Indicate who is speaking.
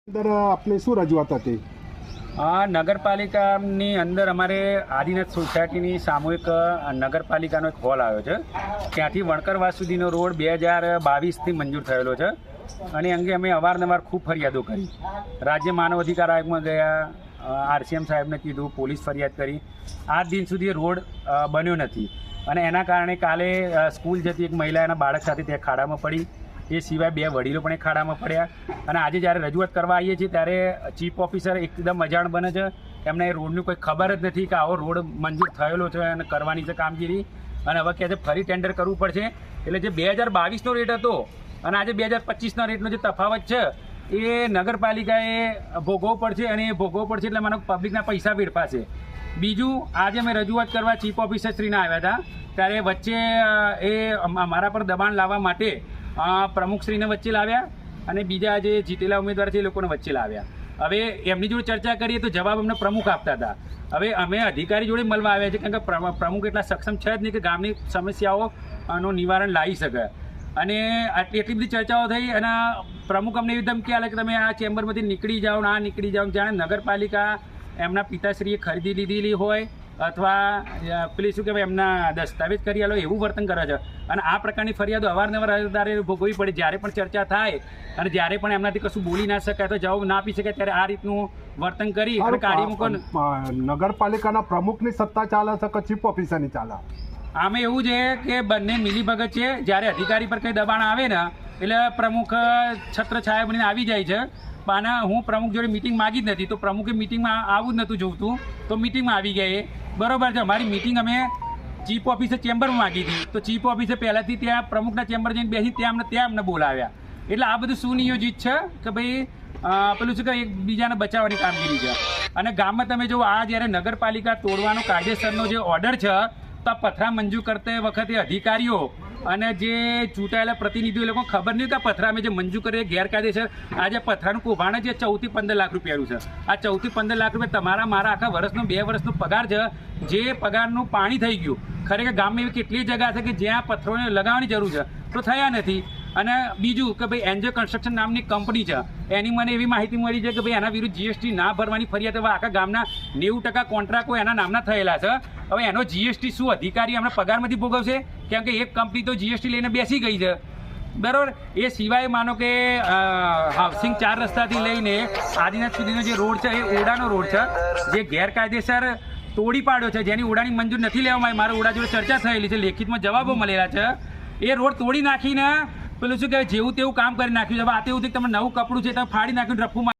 Speaker 1: અંદર આપની શું રજૂઆત હતી?
Speaker 2: નગરપાલિકાની અંદર અમારે આદિનાથ સોસાયટીની સામૂહિક નગરપાલિકાનો એક હોલ આવ્યો છે. ત્યાંથી વણકરવાસ સુધીનો રોડ 2022થી મંજૂર થયેલો છે અને અંગે અમે અવારનવાર ખૂબ ફરિયાદો કરી. રાજ્ય માનવ અધિકાર આયોગમાં ગયા, RCM સાહેબને કીધું, પોલીસ ફરિયાદ કરી. આજ દિન સુધી રોડ બન્યો નથી અને એના કારણે કાલે સ્કૂલ જતી એક મહિલા એના બાળક સાથે ત્યાં ખાડામાં પડી. એ સિવાય 2 વડીલો પણ એ ખાડામાં પડ્યા અને આજે જ્યારે રજૂઆત કરવા આવીએ છીએ ત્યારે ચીફ ઓફિસર એકદમ અજાણ બને છે. એમને એ રોડની કોઈ ખબર જ નથી કે આવો રોડ મંજૂર થયેલો છે અને કરવાની છે કામગીરી. અને હવે કહે છે ફરી ટેન્ડર કરવું પડશે. એટલે જે 2022નો રેટ હતો અને આજે 2025ના રેટનો જે તફાવત છે એ નગરપાલિકાએ ભોગવવો પડશે અને એ ભોગવવો પડશે એટલે મને પબ્લિકના પૈસા વેડફાશે. બીજું, આજે અમે રજૂઆત કરવા ચીફ ઓફિસરશ્રીને આવ્યા હતા ત્યારે વચ્ચે એ મારા પર દબાણ લાવવા માટે પ્રમુખશ્રીને વચ્ચે લાવ્યા અને બીજા જે જીતેલા ઉમેદવાર છે એ લોકોને વચ્ચે લાવ્યા. હવે એમની જોડે ચર્ચા કરીએ તો જવાબ અમને પ્રમુખ આપતા હતા. હવે અમે અધિકારી જોડે મળવા આવ્યા છે કારણ કે પ્રમુખ એટલા સક્ષમ છે જ નહીં કે ગામની સમસ્યાઓનું નિવારણ લાવી શકે. અને એટલી બધી ચર્ચાઓ થઈ અને પ્રમુખ અમને એવી ધમકી આલે કે તમે આ ચેમ્બરમાંથી નીકળી જાઓ ને આ નીકળી જાઓ. જાણે નગરપાલિકા એમના પિતાશ્રીએ ખરીદી લીધેલી હોય અથવા પેલી શું કહેવાય એમના દસ્તાવેજ કરી આલો એવું વર્તન કરે છે. અને આ પ્રકારની ફરિયાદો અવારનવાર અરજદારે ભોગવવી પડે. જ્યારે પણ ચર્ચા થાય અને જ્યારે પણ એમનાથી કશું બોલી ના શકાય તો જવાબ ના આપી શકાય ત્યારે આ રીતનું વર્તન કરી અને કાઢી મૂકો.
Speaker 1: નગરપાલિકાના પ્રમુખની સત્તા ચાલે છે કે ચીફ ઓફિસરની ચાલે?
Speaker 2: આમે એવું છે કે બંને મિલીભગત છે. જ્યારે અધિકારી પર કંઈ દબાણ આવે ને એટલે પ્રમુખ છત્રછાયા બનીને આવી જાય છે. પણ હું પ્રમુખ જોડે મિટિંગ માગી જ નથી તો પ્રમુખે મિટિંગમાં આવવું જ નહોતું જોઈતું તો મિટિંગમાં આવી ગયા. બરોબર છે. અમારી મિટિંગ અમે ચીફ ઓફિસર ચેમ્બરમાં માગી હતી તો ચીફ ઓફિસર પહેલાંથી ત્યાં પ્રમુખના ચેમ્બર જઈને બેસી ત્યાં અમને બોલાવ્યા. એટલે આ બધું સુનિયોજિત છે કે ભાઈ પેલું શું કે એકબીજાને બચાવવાની કામગીરી છે. અને ગામમાં તમે જો આ જ્યારે નગરપાલિકા તોડવાનો કાયદેસરનો જે ઓર્ડર છે તો આ પથરા મંજૂર કરતી વખતે અધિકારીઓ અને જે ચૂંટાયેલા પ્રતિનિધિઓ એ લોકોને ખબર નહીં કે આ પથરા અમે જે મંજૂર કરીએ ગેરકાયદેસર આ જે પથરાનું કૌભાંડ છે 14 થી 15 લાખ રૂપિયાનું છે. આ 14 થી 15 લાખ રૂપિયા તમારા મારા આખા વર્ષનો 2 વર્ષનો પગાર છે જે પગારનું પાણી થઈ ગયું. ખરેખર ગામમાં એવી કેટલી જગ્યા છે કે જ્યાં પથ્થરોને લગાવવાની જરૂર છે તો થયા નથી. અને બીજું કે ભાઈ એન્જલ કન્સ્ટ્રક્શન નામની કંપની છે એની મને એવી માહિતી મળી છે કે ભાઈ એના વિરુદ્ધ GST ના ભરવાની ફરિયાદ હવે આખા ગામના 90% કોન્ટ્રાક્ટો એના નામના થયેલા છે. હવે એનો GST શું અધિકારી એમના પગારમાંથી ભોગવશે? કેમ કે એક કંપની તો GST લઈને બેસી ગઈ છે. બરાબર. એ સિવાય માનો કે હાઉસિંગ 4 રસ્તાથી લઈને આદિનાથ સુધીનો જે રોડ છે એ ઓડાનો રોડ છે જે ગેરકાયદેસર તોડી પાડ્યો છે, જેની ઓડાની મંજૂર નથી લેવામાં આવી. મારા ઓડા જોડે ચર્ચા થયેલી છે, લેખિતમાં જવાબો મળેલા છે. એ રોડ તોડી નાખીને પેલું શું કહેવાય જેવું તેવું કામ કરી નાખ્યું છે. હવે આ તેવું તમે નવું કપડું છે તમે ફાડી નાખ્યું રફુમાં